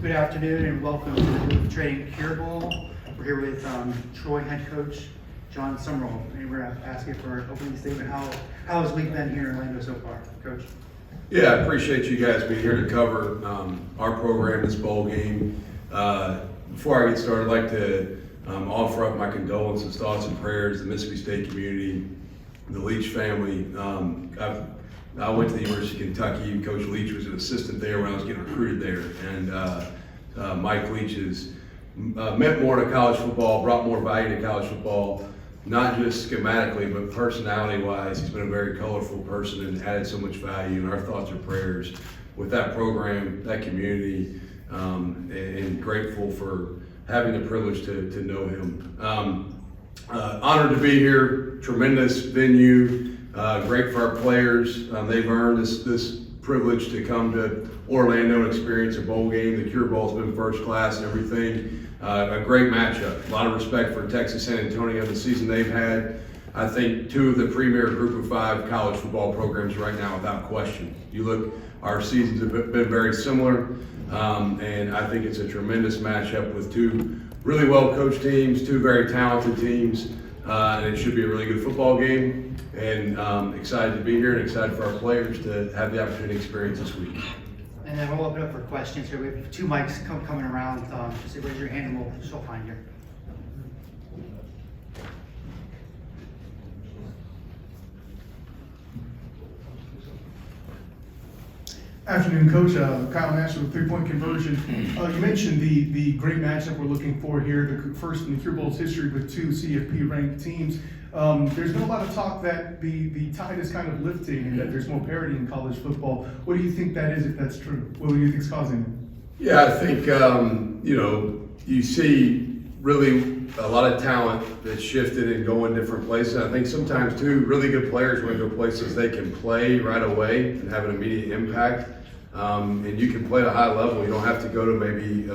Good afternoon and welcome to the Booth Trading Cure Bowl. We're here with Troy head coach John Summerall, and we're going to ask you for an opening statement. How has week been here in Orlando so far, Coach? Yeah, I appreciate you guys being here to cover our program, this bowl game. Before I get started, I'd like to offer up my condolences, thoughts, and prayers to the Mississippi State community, the Leach family. I went to the University of Kentucky. Coach Leach was an assistant there when I was getting recruited there. And Mike Leach has meant more to college football, brought more value to college football, not just schematically, but personality-wise. He's been a very colorful person and added so much value. And our thoughts and prayers with that program, that community, and grateful for having the privilege to know him. Honored to be here. Tremendous venue. Great for our players. They've earned this privilege to come to Orlando and experience a bowl game. The Cure Bowl's been first class and everything. A great matchup. A lot of respect for Texas San Antonio, the season they've had. I think two of the premier Group of 5 college football programs right now, without question. You look, our seasons have been very similar, and I think it's a tremendous matchup with two really well-coached teams, two very talented teams, and it should be a really good football game. And excited to be here and excited for our players to have the opportunity to experience this week. And then we'll open up for questions here. We have 2 mics coming around. Just raise your hand and she'll find you. Afternoon, Coach. Kyle Nash with 3-point conversion. You mentioned the great matchup we're looking for here, the first in the Cure Bowl's history with 2 CFP-ranked teams. There's been a lot of talk that the tide is kind of lifting and that there's more parity in college football. What do you think that is, if that's true? What do you think is causing it? Yeah, I think, you see really a lot of talent that's shifted and going different places. I think sometimes, too, really good players want to go places they can play right away and have an immediate impact. And you can play at a high level. You don't have to go to maybe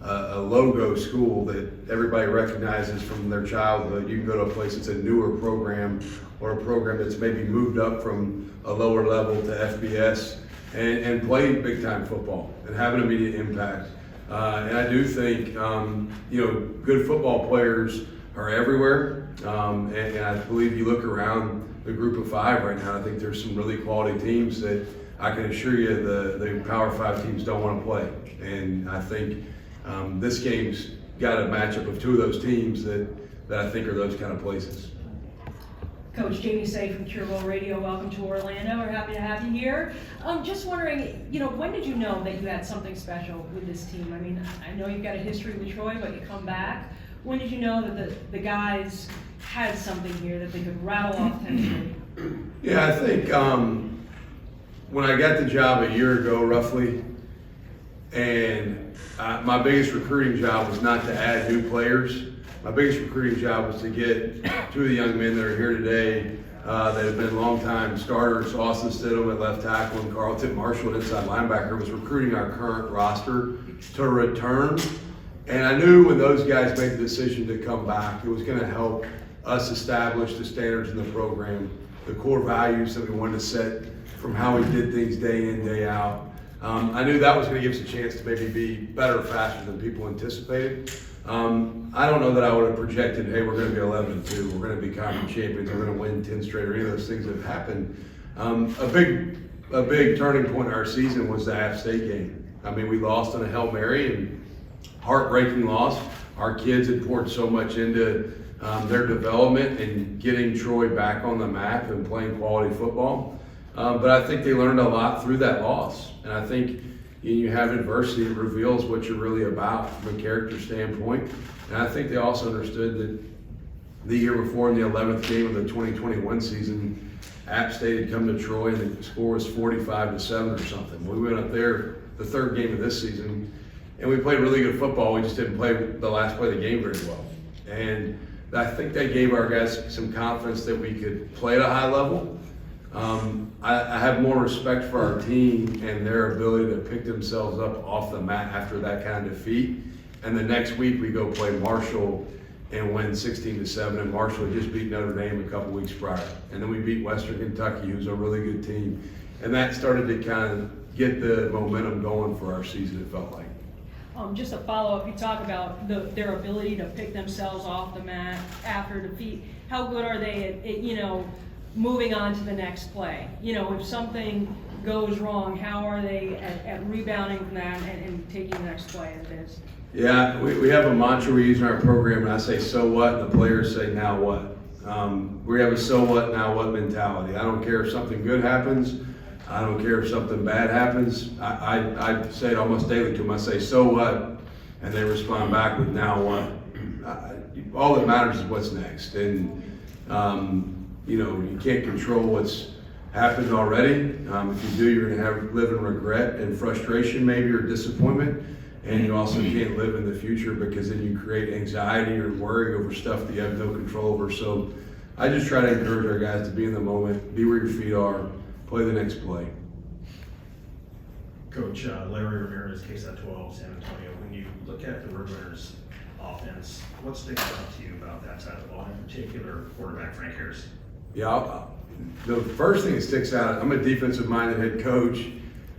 a logo school that everybody recognizes from their childhood. You can go to a place that's a newer program or a program that's maybe moved up from a lower level to FBS and play big time football and have an immediate impact. And I do think, good football players are everywhere. And I believe you look around the Group of 5 right now, I think there's some really quality teams that I can assure you the Power 5 teams don't want to play. And I think this game's got a matchup of 2 of those teams that I think are those kind of places. Coach Jamie Say from Cure Bowl Radio, welcome to Orlando. We're happy to have you here. Just wondering, when did you know that you had something special with this team? I mean, I know you've got a history with Troy, but you come back. When did you know that the guys had something here that they could rattle off 10-3? Yeah, I think when I got the job a year ago, roughly, and my biggest recruiting job was not to add new players. My biggest recruiting job was to get 2 of the young men that are here today that have been longtime starters. Austin Stidham at left tackle and Carlton Marshall at inside linebacker was recruiting our current roster to return. And I knew when those guys made the decision to come back, it was going to help us establish the standards in the program, the core values that we wanted to set from how we did things day in, day out. I knew that was going to give us a chance to maybe be better or faster than people anticipated. I don't know that I would have projected, hey, we're going to be 11-2, we're going to be conference champions, we're going to win 10 straight, or any of those things that have happened. A big turning point in our season was the App State game. I mean, we lost on a Hail Mary, and heartbreaking loss. Our kids had poured so much into their development and getting Troy back on the map and playing quality football. But I think they learned a lot through that loss. And I think you have adversity, it reveals what you're really about from a character standpoint. And I think they also understood that the year before, in the 11th game of the 2021 season, App State had come to Troy and the score was 45-7 or something. We went up there the 3rd game of this season and we played really good football. We just didn't play the last play of the game very well. And I think that gave our guys some confidence that we could play at a high level. I have more respect for our team and their ability to pick themselves up off the mat after that kind of defeat. And the next week we go play Marshall and win 16-7. And Marshall had just beat Notre Dame a couple weeks prior. And then we beat Western Kentucky, who's a really good team. And that started to kind of get the momentum going for our season, it felt like. Just a follow-up, you talk about their ability to pick themselves off the mat after defeat. How good are they at moving on to the next play? If something goes wrong, how are they at rebounding from that and taking the next play as it is? Yeah, we have a mantra we use in our program, and I say, so what? And the players say, now what? We have a so what, now what mentality. I don't care if something good happens. I don't care if something bad happens. I say it almost daily to them. I say, so what? And they respond back with, now what? All that matters is what's next. And, you can't control what's happened already. If you do, you're going to live in regret and frustration maybe, or disappointment. And you also can't live in the future, because then you create anxiety or worry over stuff that you have no control over. So I just try to encourage our guys to be in the moment, be where your feet are, play the next play. Coach, Larry Ramirez, KSAT 12, San Antonio. When you look at the Roadrunners offense, what sticks out to you about that side of the ball, in particular quarterback Frank Harris? Yeah, the first thing that sticks out, I'm a defensive-minded head coach.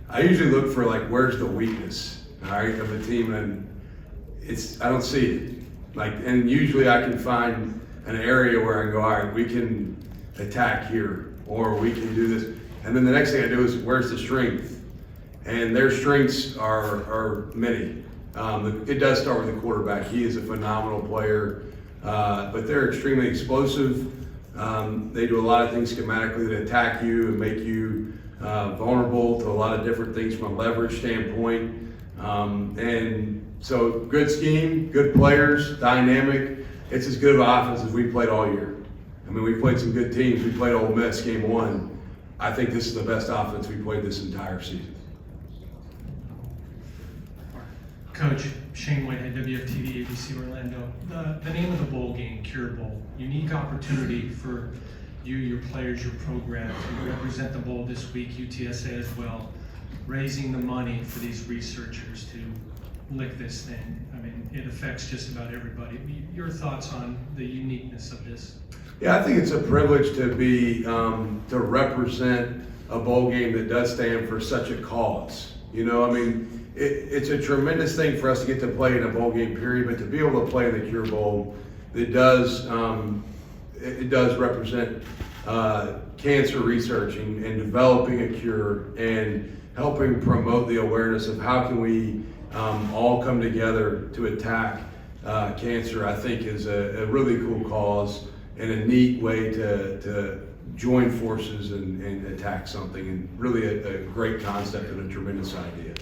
I usually look for, where's the weakness, all right, of the team, and I don't see it. And usually I can find an area where I go, all right, we can attack here, or we can do this. And then the next thing I do is, where's the strength? And their strengths are many. It does start with the quarterback. He is a phenomenal player, but they're extremely explosive. They do a lot of things schematically that attack you and make you vulnerable to a lot of different things from a leverage standpoint. And so good scheme, good players, dynamic. It's as good of an offense as we played all year. I mean, we played some good teams. We played Ole Miss game 1. I think this is the best offense we played this entire season. Coach, Shane Whitehead, WFTV, ABC Orlando. The name of the bowl game, Cure Bowl, unique opportunity for you, your players, your program to represent the bowl this week, UTSA as well, raising the money for these researchers to lick this thing. I mean, it affects just about everybody. Your thoughts on the uniqueness of this? Yeah, I think it's a privilege to be to represent a bowl game that does stand for such a cause. It's a tremendous thing for us to get to play in a bowl game, period. But to be able to play in the Cure Bowl, it does represent cancer research and developing a cure and helping promote the awareness of how can we all come together to attack cancer. I think is a really cool cause and a neat way to join forces and attack something, and really a great concept and a tremendous idea.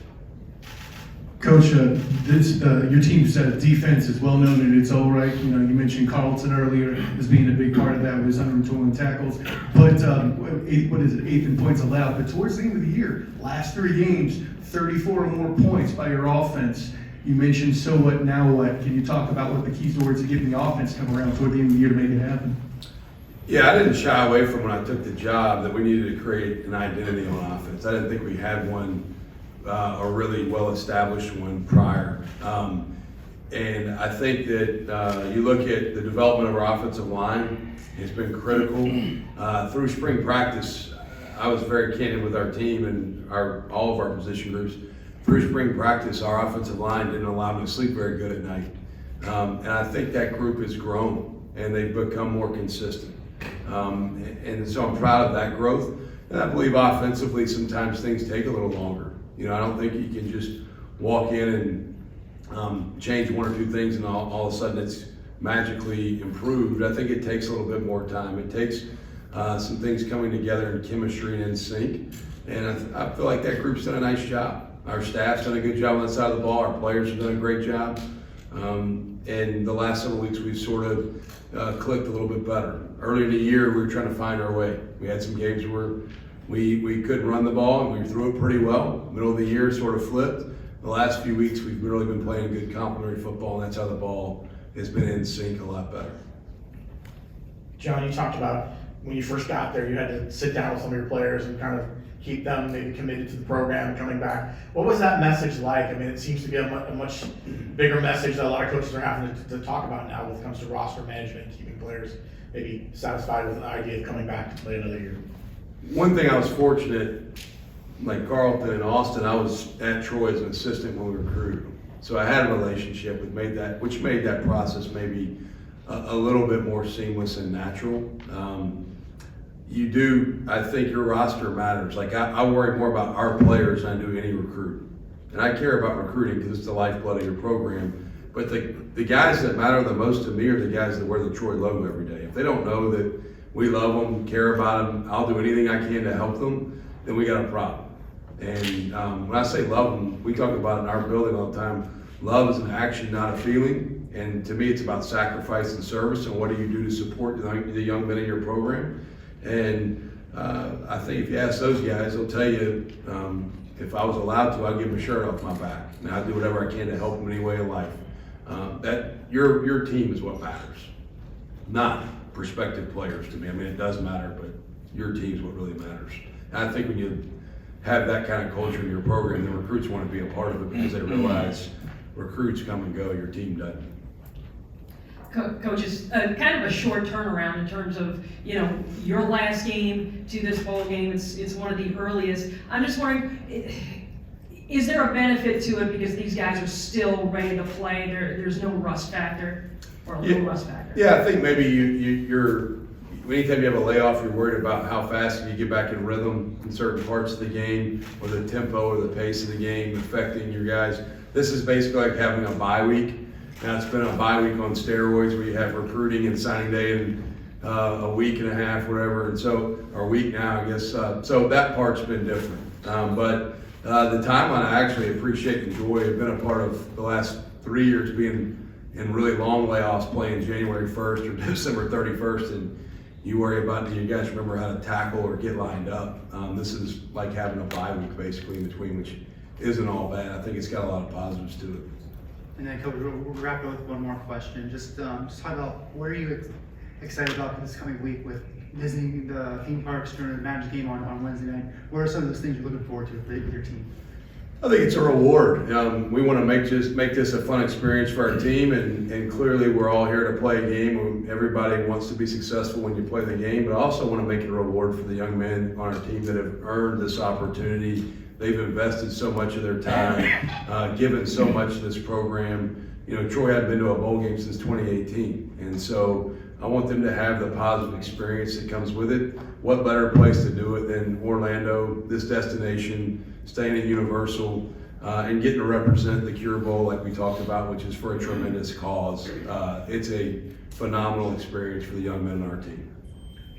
Coach, your team's defense is well known in its own right. You mentioned Carlton earlier as being a big part of that with his 121 tackles. But what is it, 8th in points allowed? But towards the end of the year, last 3 games, 34 or more points by your offense. You mentioned so what, now what? Can you talk about what the keys were to getting the offense come around toward the end of the year to make it happen? Yeah, I didn't shy away from when I took the job that we needed to create an identity on offense. I didn't think we had one, a really well-established one prior. And I think that you look at the development of our offensive line, it's been critical. Through spring practice, I was very candid with our team and all of our position groups. Through spring practice, our offensive line didn't allow me to sleep very good at night. And I think that group has grown and they've become more consistent. And so I'm proud of that growth. And I believe offensively, sometimes things take a little longer. I don't think you can just walk in and change 1 or 2 things and all of a sudden it's magically improved. I think it takes a little bit more time. It takes some things coming together in chemistry and in sync. And I feel like that group's done a nice job. Our staff's done a good job on that side of the ball. Our players have done a great job. And the last several weeks we've sort of clicked a little bit better. Early in the year we were trying to find our way. We had some games where we couldn't run the ball and we threw it pretty well. Middle of the year sort of flipped. The last few weeks we've really been playing good complementary football, and that's how the ball has been in sync a lot better. John, you talked about when you first got there, you had to sit down with some of your players and kind of keep them maybe committed to the program and coming back. What was that message like? I mean, it seems to be a much bigger message that a lot of coaches are having to talk about now when it comes to roster management and keeping players maybe satisfied with the idea of coming back to play another year. One thing I was fortunate, like Carlton and Austin, I was at Troy as an assistant when we recruited them. So I had a relationship which made that process maybe a little bit more seamless and natural. I think your roster matters. Like I worry more about our players than I do any recruit. And I care about recruiting because it's the lifeblood of your program. But the guys that matter the most to me are the guys that wear the Troy logo every day. If they don't know that we love them, care about them, I'll do anything I can to help them, then we got a problem. And when I say love them, we talk about it in our building all the time. Love is an action, not a feeling. And to me, it's about sacrifice and service. And what do you do to support the young men in your program? And I think if you ask those guys, they'll tell you, if I was allowed to, I'd give them a shirt off my back. And I'd do whatever I can to help them any way in life. That your team is what matters, not prospective players to me. I mean, it does matter, but your team is what really matters. And I think when you have that kind of culture in your program, the recruits want to be a part of it because they realize recruits come and go, your team doesn't. Coach, it's kind of a short turnaround in terms of, your last game to this bowl game. It's one of the earliest. I'm just wondering, is there a benefit to it because these guys are still ready to play? There's no rust factor or a little rust factor? Yeah, I think maybe you're anytime you have a layoff, you're worried about how fast you get back in rhythm in certain parts of the game, or the tempo or the pace of the game affecting your guys. This is basically like having a bye week. Now it's been a bye week on steroids where you have recruiting and signing day in a week and a half, whatever, and so, or a week now, I guess. So that part's been different. But the timeline I actually appreciate and enjoy. I've been a part of the last 3 years being in really long layoffs, playing January 1st or December 31st, and you worry about, do you guys remember how to tackle or get lined up? This is like having a bye week basically in between, which isn't all bad. I think it's got a lot of positives to it. And then, Coach, we'll wrap it up with one more question. Just talk about what are you excited about this coming week with visiting the theme parks during the Magic game on Wednesday night? What are some of those things you're looking forward to with your team? I think it's a reward. We want to make this a fun experience for our team, and clearly we're all here to play a game. Everybody wants to be successful when you play the game, but I also want to make it a reward for the young men on our team that have earned this opportunity. They've invested so much of their time, given so much to this program. Troy hadn't been to a bowl game since 2018, and so I want them to have the positive experience that comes with it. What better place to do it than Orlando, this destination, staying at Universal, and getting to represent the Cure Bowl like we talked about, which is for a tremendous cause. It's a phenomenal experience for the young men on our team.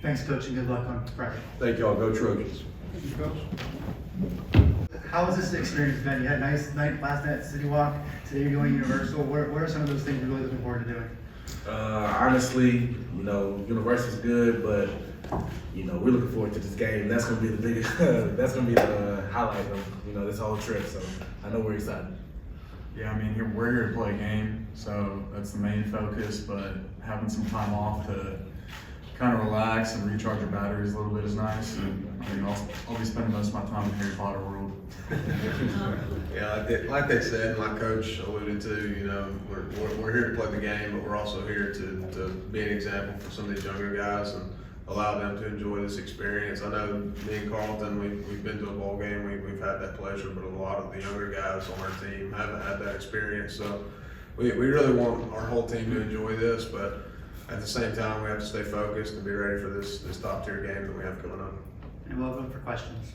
Thanks, Coach, and good luck on Friday. Thank y'all. Go Trojans. Thank you, Coach. How has this experience been? You had a nice night last night at City Walk. Today you're doing Universal. What are some of those things you're really looking forward to doing? Honestly, Universal's good, but we're looking forward to this game. That's gonna be the biggest. That's gonna be the highlight of this whole trip. So I know we're excited. Yeah, I mean, we're here to play a game, so that's the main focus. But having some time off to kind of relax and recharge your batteries a little bit is nice. And I'll be spending most of my time in Harry Potter world. Yeah, like they said, like Coach alluded to, we're here to play the game, but we're also here to be an example for some of these younger guys and allow them to enjoy this experience. I know me and Carlton, we've been to a bowl game, we've had that pleasure, but a lot of the younger guys on our team haven't had that experience. So we really want our whole team to enjoy this, but at the same time, we have to stay focused and be ready for this top tier game that we have coming up. And we'll open for questions.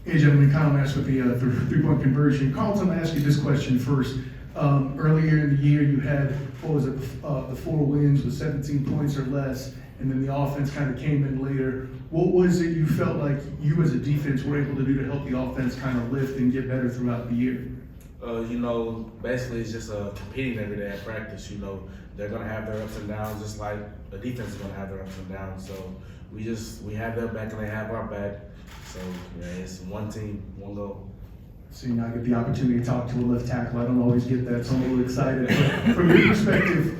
Hey, gentlemen, Kyle Nash with the three-point conversion. Carlton, I'll ask you this question first. Earlier in the year, you had, the 4 wins with 17 points or less, and then the offense kind of came in later. What was it you felt like you as a defense were able to do to help the offense kind of lift and get better throughout the year? Basically it's just competing every day at practice. They're gonna have their ups and downs, just like the defense is gonna have their ups and downs. So we have their back and they have our back. So it's one team, one goal. So I get the opportunity to talk to a left tackle. I don't always get that, so I'm a little excited. But from your perspective,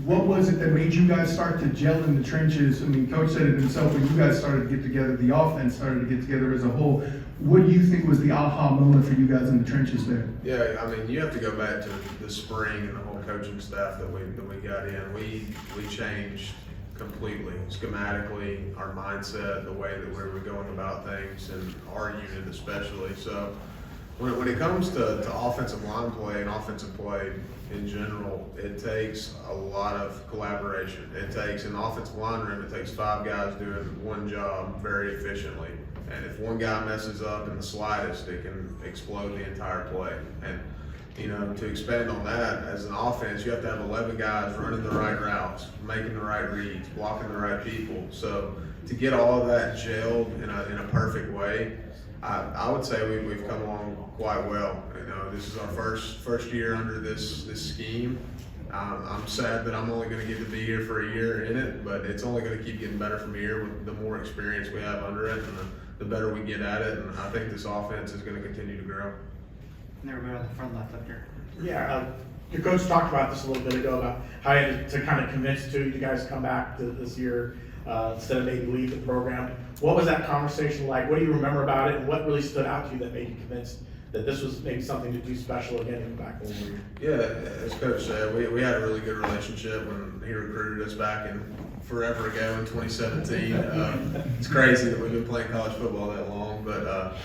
what was it that made you guys start to gel in the trenches? I mean, Coach said it himself, when you guys started to get together, the offense started to get together as a whole. What do you think was the aha moment for you guys in the trenches there? Yeah, I mean, you have to go back to the spring and the whole coaching staff that we got in. We changed completely, schematically, our mindset, the way that we were going about things, and our unit especially. So when it comes to offensive line play and offensive play in general, it takes a lot of collaboration. It takes, in the offensive line room, it takes 5 guys doing one job very efficiently. And if one guy messes up in the slightest, it can explode the entire play. And to expand on that, as an offense, you have to have 11 guys running the right routes, making the right reads, blocking the right people. So to get all of that gelled in a perfect way, I would say we've come along quite well. This is our first year under this scheme. I'm sad that I'm only going to get to be here for a year in it, but it's only going to keep getting better from here with the more experience we have under it, and the better we get at it. And I think this offense is going to continue to grow. Never been on the front left up here. Yeah, your coach talked about this a little bit ago about how you had to kind of convince you guys to come back to this year instead of maybe leave the program. What was that conversation like? What do you remember about it, and what really stood out to you that made you convinced that this was maybe something to do special again and come back over here? Yeah, as Coach said, we had a really good relationship when he recruited us back in forever ago in 2017. It's crazy that we've been playing college football that long, but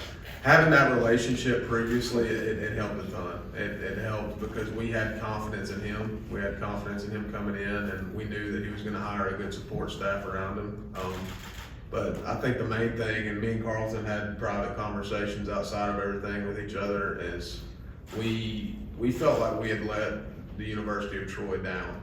having that relationship previously, it helped a ton. It helped because we had confidence in him. We had confidence in him coming in, and we knew that he was going to hire a good support staff around him. But I think the main thing, and me and Carlton had private conversations outside of everything with each other, is we felt like we had let the University of Troy down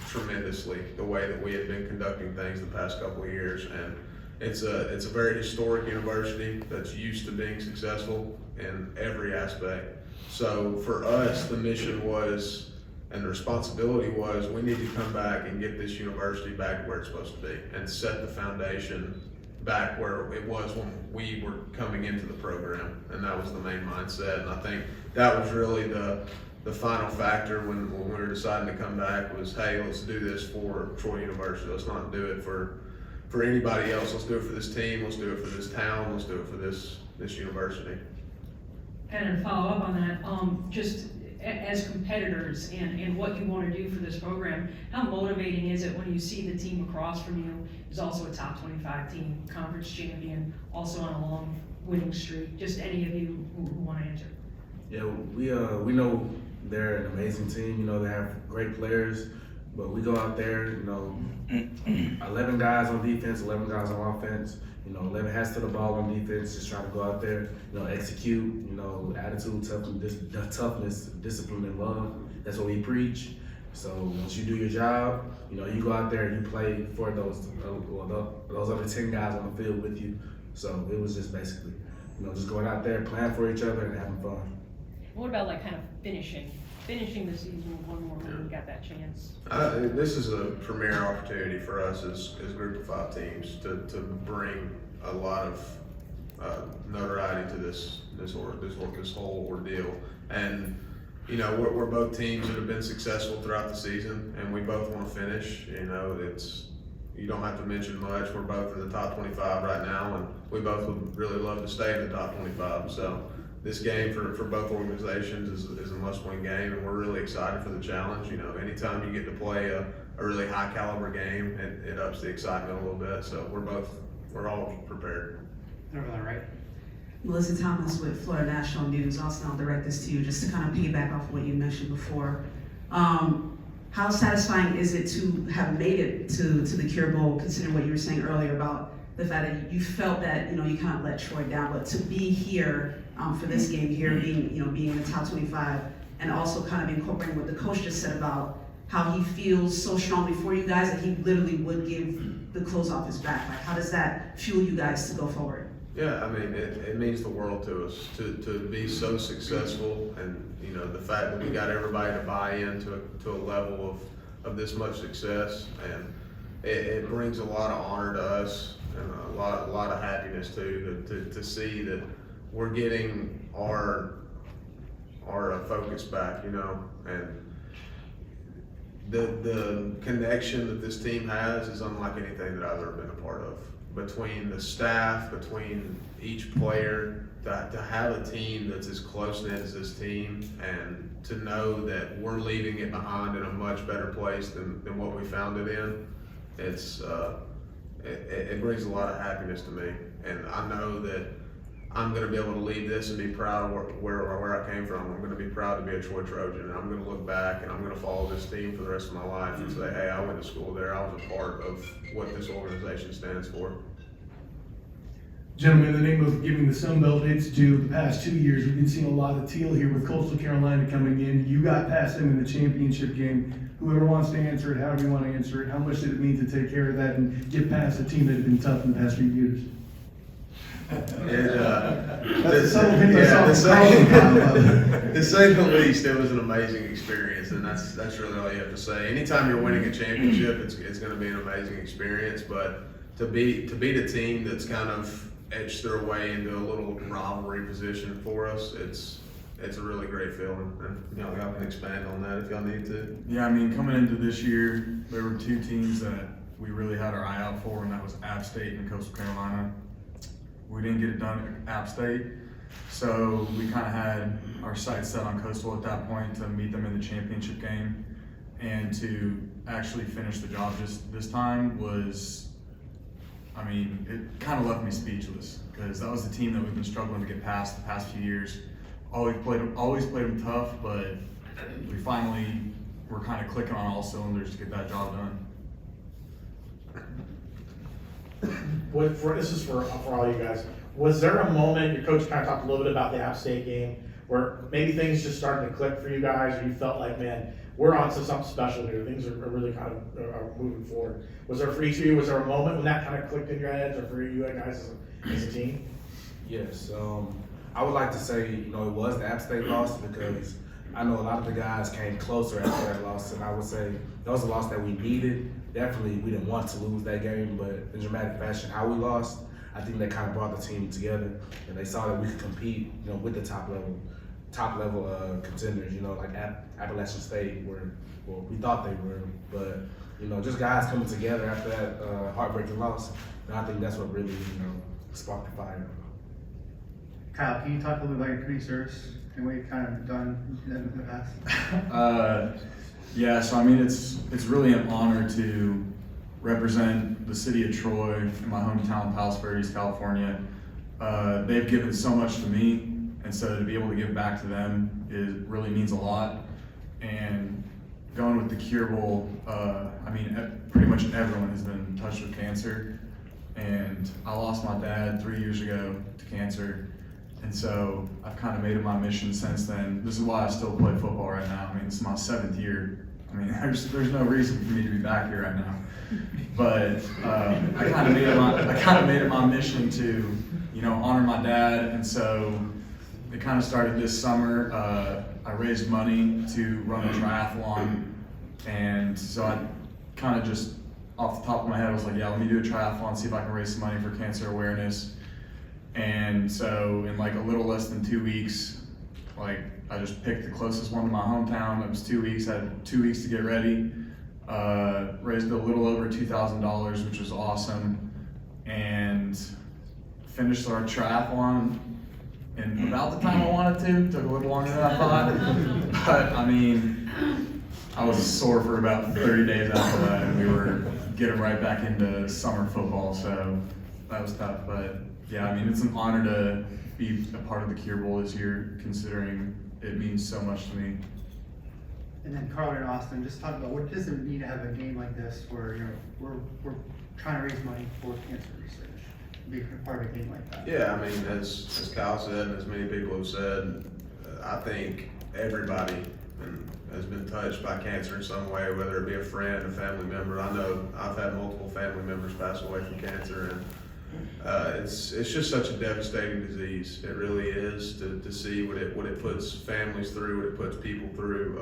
tremendously, the way that we had been conducting things the past couple of years. And it's a very historic university that's used to being successful in every aspect. So for us, the mission was, and the responsibility was, we need to come back and get this university back to where it's supposed to be and set the foundation back where it was when we were coming into the program. And that was the main mindset. And I think that was really the final factor when we were deciding to come back was, hey, let's do this for Troy University. Let's not do it for anybody else. Let's do it for this team. Let's do it for this town. Let's do it for this university. And to follow up on that, just as competitors and what you want to do for this program, how motivating is it when you see the team across from you is also a top 25 team, conference champion, also on a long winning streak? Just any of you who want to answer. Yeah, we know they're an amazing team. They have great players, but we go out there, 11 guys on defense, 11 guys on offense. 11 hats to the ball on defense, just trying to go out there, execute, attitude, toughness, discipline, and love. That's what we preach. So once you do your job, you go out there and you play for those other 10 guys on the field with you. So it was just basically, just going out there, playing for each other and having fun. What about kind of finishing the season with one more when we got that chance? This is a premier opportunity for us as Group of 5 teams to bring a lot of notoriety to this whole ordeal. And we're both teams that have been successful throughout the season, and we both want to finish. You don't have to mention much. We're both in the top 25 right now, and we both would really love to stay in the top 25. So this game for both organizations is a must-win game, and we're really excited for the challenge. Anytime you get to play a really high caliber game, it ups the excitement a little bit. So we're all prepared. Over there, right? Melissa Thomas with Florida National News. Also, I'll direct this to you just to kind of piggyback off what you mentioned before. How satisfying is it to have made it to the Cure Bowl, considering what you were saying earlier about the fact that you felt that you kind of let Troy down, but to be here for this game here, being in the top 25, and also kind of incorporating what the coach just said about how he feels so strongly for you guys that he literally would give the clothes off his back. Like, how does that fuel you guys to go forward? Yeah, I mean, it means the world to us to be so successful, and the fact that we got everybody to buy in to a level of this much success, and it brings a lot of honor to us and a lot of happiness too to see that we're getting our focus back, and the connection that this team has is unlike anything that I've ever been a part of. Between the staff, between each player, to have a team that's as close-knit as this team, and to know that we're leaving it behind in a much better place than what we found it in, it brings a lot of happiness to me. And I know that I'm going to be able to leave this and be proud of where I came from. I'm going to be proud to be a Troy Trojan, and I'm going to look back and I'm going to follow this team for the rest of my life and say, hey, I went to school there. I was a part of what this organization stands for. Gentlemen, in the name of giving the Sun Belt its due, the past 2 years, we've been seeing a lot of teal here with Coastal Carolina coming in. You got past them in the championship game. Whoever wants to answer it, however you want to answer it, how much did it mean to take care of that and get past a team that had been tough in the past few years? That's a subtle hint to say the least, it was an amazing experience, and that's really all you have to say. Anytime you're winning a championship, it's going to be an amazing experience. But to beat a team that's kind of edged their way into a little rivalry position for us, it's a really great feeling. And y'all can expand on that if y'all need to. Yeah, I mean, coming into this year, there were two teams that we really had our eye out for, and that was App State and Coastal Carolina. We didn't get it done at App State, so we kind of had our sights set on Coastal at that point to meet them in the championship game, and to actually finish the job just this time was, I mean, it kind of left me speechless, because that was the team that we've been struggling to get past the past few years. Always played them tough, but we finally were kind of clicking on all cylinders to get that job done. This is for all you guys. Was there a moment, your coach kind of talked a little bit about the App State game, where maybe things just started to click for you guys, or you felt like, man, we're on to something special here. Things are really kind of are moving forward. Was there for each of you, was there a moment when that kind of clicked in your heads, or for you guys as a team? Yes, I would like to say, it was the App State loss, because I know a lot of the guys came closer after that loss, and I would say that was a loss that we needed. Definitely, we didn't want to lose that game, but in dramatic fashion, how we lost, I think that kind of brought the team together, and they saw that we could compete, with the top level contenders, like Appalachian State, we thought they were, but just guys coming together after that heartbreaking loss, and I think that's what really, sparked the fire. Kyle, can you talk a little bit about your community service and what you've kind of done in the past? Yeah, so I mean, it's really an honor to represent the city of Troy in my hometown, Palos Verdes, California. They've given so much to me, and so to be able to give back to them, it really means a lot. And going with the Cure Bowl, I mean, pretty much everyone has been touched with cancer, and I lost my dad 3 years ago to cancer. And so I've kind of made it my mission since then. This is why I still play football right now. I mean, this is my 7th year. I mean, there's no reason for me to be back here right now. But I kind of made it my mission to, honor my dad. And so it kind of started this summer. I raised money to run a triathlon, and so I kind of just off the top of my head I was like, yeah, let me do a triathlon, see if I can raise some money for cancer awareness. And so in like a little less than 2 weeks, I just picked the closest one to my hometown. It was 2 weeks. I had 2 weeks to get ready. Raised a little over $2,000, which was awesome, and finished our triathlon in about the time I wanted to. Took a little longer than I thought, but I mean, I was sore for about 30 days after that, and we were getting right back into summer football, so that was tough. But yeah, I mean, it's an honor to be a part of the Cure Bowl this year, considering it means so much to me. And then Carter and Austin, just talk about what does it mean to have a game like this where we're trying to raise money for cancer research, be a part of a game like that. Yeah, I mean, as Kyle said, and as many people have said, I think everybody has been touched by cancer in some way, whether it be a friend, a family member. I know I've had multiple family members pass away from cancer, and it's just such a devastating disease. It really is, to see what it puts families through, what it puts people through.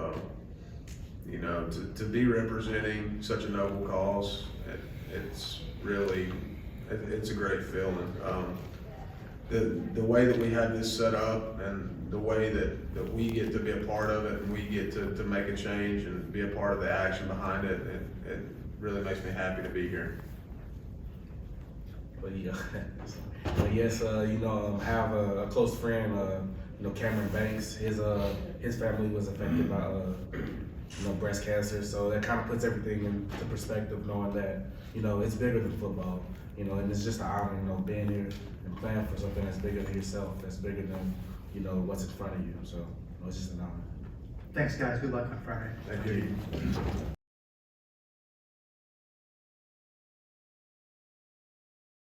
To be representing such a noble cause, it's a great feeling. The way that we have this set up, and the way that we get to be a part of it, and we get to make a change and be a part of the action behind it, it really makes me happy to be here. But yeah, but yes, you know, I have a close friend, you know, Cameron Banks. His family was affected by you know, breast cancer, so that kind of puts everything into perspective, knowing that, you know, it's bigger than football, you know, and it's just an honor, you know, being here and playing for something that's bigger than yourself, that's bigger than, you know, what's in front of you. So, you know, it's just an honor. Thanks, guys. Good luck on Friday. Thank you.